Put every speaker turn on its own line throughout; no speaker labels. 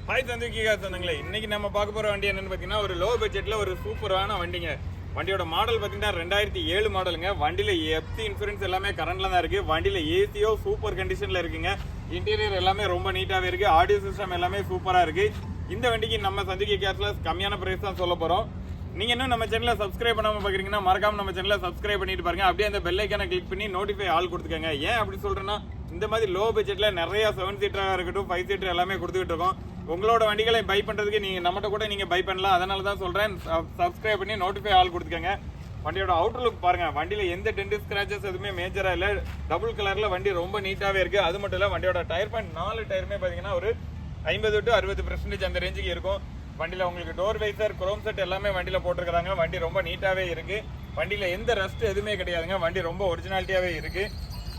Hi Chandrika சொந்தங்களே, இன்னைக்கு நம்ம பார்க்க போற வண்டி என்னன்னு பாத்தீங்கன்னா ஒரு லோ பட்ஜெட்ல ஒரு சூப்பரான வண்டிங்க. வண்டியோட மாடல் பாத்தீங்கன்னா 2007 மாடலுங்க. வண்டியில எஃப்சி இன்சூரன்ஸ் எல்லாமே கரண்ட்ல தான் இருக்கு. வண்டியில ஏசியோ சூப்பர் கண்டிஷன்ல இருக்குங்க. இன்டீரியர் எல்லாமே ரொம்ப நீட்டாவே இருக்கு. ஆடியோ சிஸ்டம் எல்லாமே சூப்பரா இருக்கு. இந்த வண்டிக்கு நம்ம சந்திரிகா கேர்ஸ்ல கம்மியான பிரைஸ் தான் சொல்ல போறோம். நீங்க இன்னும் நம்ம சேனலை சப்ஸ்கிரைப் பண்ணாம பாக்குறீங்கன்னா மறக்காம நம்ம சேனலை சப்ஸ்கிரைப் பண்ணிட்டு பாருங்க. அப்படியே அந்த பெல் ஐக்கானை கிளிக் பண்ணி நோட்டிஃபை ஆல் கொடுத்துக்கங்க. ஏன் அப்படி சொல்றேன்னா, இந்த மாதிரி லோ பட்ஜெட்ல நிறைய 7 சீட்டராக இருக்கட்டும் 5 சீட்டர் எல்லாமே கொடுத்துக்கிட்டு இருக்கோம். உங்களோட வண்டிகளை பை பண்றதுக்கு நீங்க நம்மகிட்ட கூட நீங்க பை பண்ணலாம். அதனால தான் சொல்றேன், சப்ஸ்கிரைப் பண்ணி நோட்டிஃபை ஆல் கொடுத்துக்கங்க. வண்டியோட அவுட்டர் லுக் பாருங்க. வண்டியில எந்த டென்ட் ஸ்கிராச்சஸ் எதுவுமே மேஜரா இல்ல. டபுள் கலர்ல வண்டி ரொம்ப நீட்டாவே இருக்கு. அது மட்டும் இல்ல, வண்டியோட டயர் பாயிண்ட் 4 டயருமே பாத்தீங்கன்னா ஒரு 50 to 60% அந்த ரேஞ்சுக்கு இருக்கும். வண்டியில உங்களுக்கு டோர் வைசர் குரோம் செட் எல்லாமே வண்டியில போட்டிருக்காங்க. வண்டி ரொம்ப நீட்டாவே இருக்கு. வண்டியில எந்த ரஸ்ட் எதுவுமே கிடையாதுங்க. வண்டி ரொம்ப ஒரிஜினாலிட்டியாவே இருக்கு.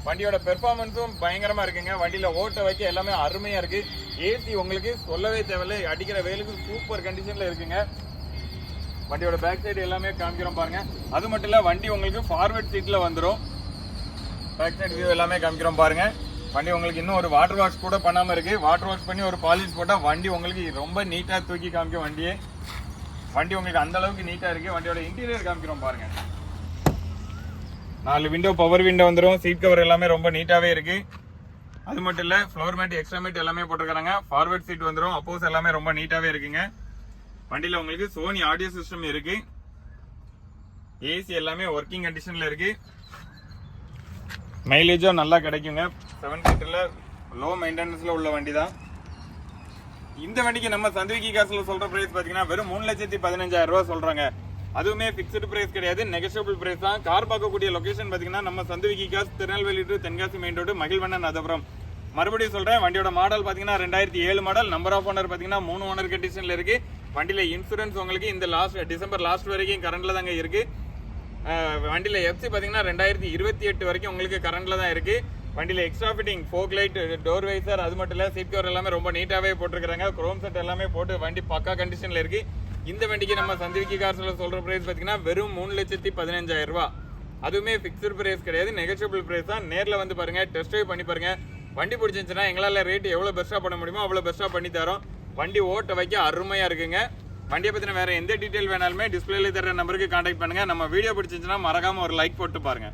வண்டியோட பெர்ஃபார்மன்ஸும் பயங்கரமா இருக்குங்க. வண்டியில ஓட்ட வைக்க எல்லாமே அருமையா இருக்கு. ஏசி உங்களுக்கு சொல்லவே தேவையில்லை, அடிக்கிற வெயிலுக்கு சூப்பர் கண்டிஷன்ல இருக்குங்க. வண்டியோட பேக் சைடு எல்லாமே காமிக்கிறோம் பாருங்க. அது மட்டும் இல்ல, வண்டி உங்களுக்கு ஃபார்வர்ட் சீட்ல வந்துடும். பேக் சைடு வியூ எல்லாமே காமிக்கிறோம் பாருங்க. வண்டி உங்களுக்கு இன்னும் ஒரு வாட்டர் வாஷ் கூட பண்ணாம இருக்கு. வாட்டர் வாஷ் பண்ணி ஒரு பாலிஷ் போட்டா வண்டி உங்களுக்கு ரொம்ப நீட்டா தூக்கி காமிக்கும். வண்டி உங்களுக்கு அந்த அளவுக்கு நீட்டா இருக்கு. வண்டியோட இன்டீரியர் காமிக்கிறோம் பாருங்க. 4 விண்டோ பவர் விண்டோ வந்துடும். சீட் கவர் எல்லாமே ரொம்ப நீட்டாவே இருக்கு. அது மட்டும் இல்ல, ஃப்ளோர் மேட் எக்ஸ்ட்ரா மேட் எல்லாமே போட்டிருக்காங்க. ஃபார்வர்ட் சீட் வந்துடும். அப்போஸ் எல்லாமே ரொம்ப நீட்டாவே இருக்குங்க. வண்டியில உங்களுக்கு சோனி ஆடியோ சிஸ்டம் இருக்கு. ஏசி எல்லாமே ஒர்க்கிங் கண்டிஷன்ல இருக்கு. மைலேஜும் நல்லா கிடைக்குங்க. 7 சீட்டர்ல லோ மெயின்டெனன்ஸ்ல உள்ள வண்டி தான். இந்த வண்டிக்கு நம்ம சந்திரிகா காசுல சொல்ற பிரைஸ் பாத்தீங்கன்னா வெறும் 3,15,000 ரூபாய் சொல்றாங்க. அதுவுமே பிக்ஸ்டு பிரைஸ் கிடையாது, நெகோஷியபிள் பிரைஸ் தான். கார் பார்க்கக்கூடிய லொகேஷன் பாத்தீங்கன்னா நம்ம சந்திரிகா காசு Tirunelveli to Tenkasi main road Magizhvannan Athapuram. மறுபடியும் சொல்றேன், வண்டியோட மாடல் பாத்தீங்கன்னா 2007 மாடல். நம்பர் ஆஃப் ஓனர் பாத்தீங்கன்னா 3 ஓனர் கண்டிஷன்ல இருக்கு. வண்டியில இன்சூரன்ஸ் உங்களுக்கு இந்த டிசம்பர் லாஸ்ட் வரைக்கும் கரண்ட்ல தாங்க இருக்கு. வண்டியில எஃப்சி பாத்தீங்கன்னா 2028 வரைக்கும் உங்களுக்கு கரண்ட்ல தான் இருக்கு. வண்டியில extra fitting folk light door visor அது மட்டும் இல்ல, சீட் கவர் எல்லாமே ரொம்ப நீட்டாவே போட்டிருக்காங்க. குரோம் செட் எல்லாமே போட்டு வண்டி பக்கா கண்டிஷன்ல இருக்கு. இந்த வண்டிக்கு நம்ம சந்திரிகா கார்ஸ்ல சொல்ற பிரைஸ் பாத்தீங்கன்னா வெறும் 3,15,000 ரூபாய். அதுவுமே பிக்ஸ்டு பிரைஸ் கிடையாது, நெகோஷியபிள் பிரைஸ் தான். நேர்ல வந்து பாருங்க, டெஸ்ட் ட்ரைவ் பண்ணி பாருங்க. வண்டி பிடிச்சிருந்துச்சுன்னா எங்களால ரேட் எவ்வளவு பெஸ்டா பண்ண முடியுமோ அவ்வளவு பெஸ்டா பண்ணி தரோம். வண்டி ஓட்ட வைக்க அருமையா இருக்குங்க. வண்டியை பத்தின வேற எந்த டீடைல் வேணாலுமே டிஸ்பிளேல தர நம்பருக்கு கான்டாக்ட் பண்ணுங்க. நம்ம வீடியோ பிடிச்சிருந்துச்சுன்னா மறக்காம ஒரு லைக் போட்டு பாருங்க.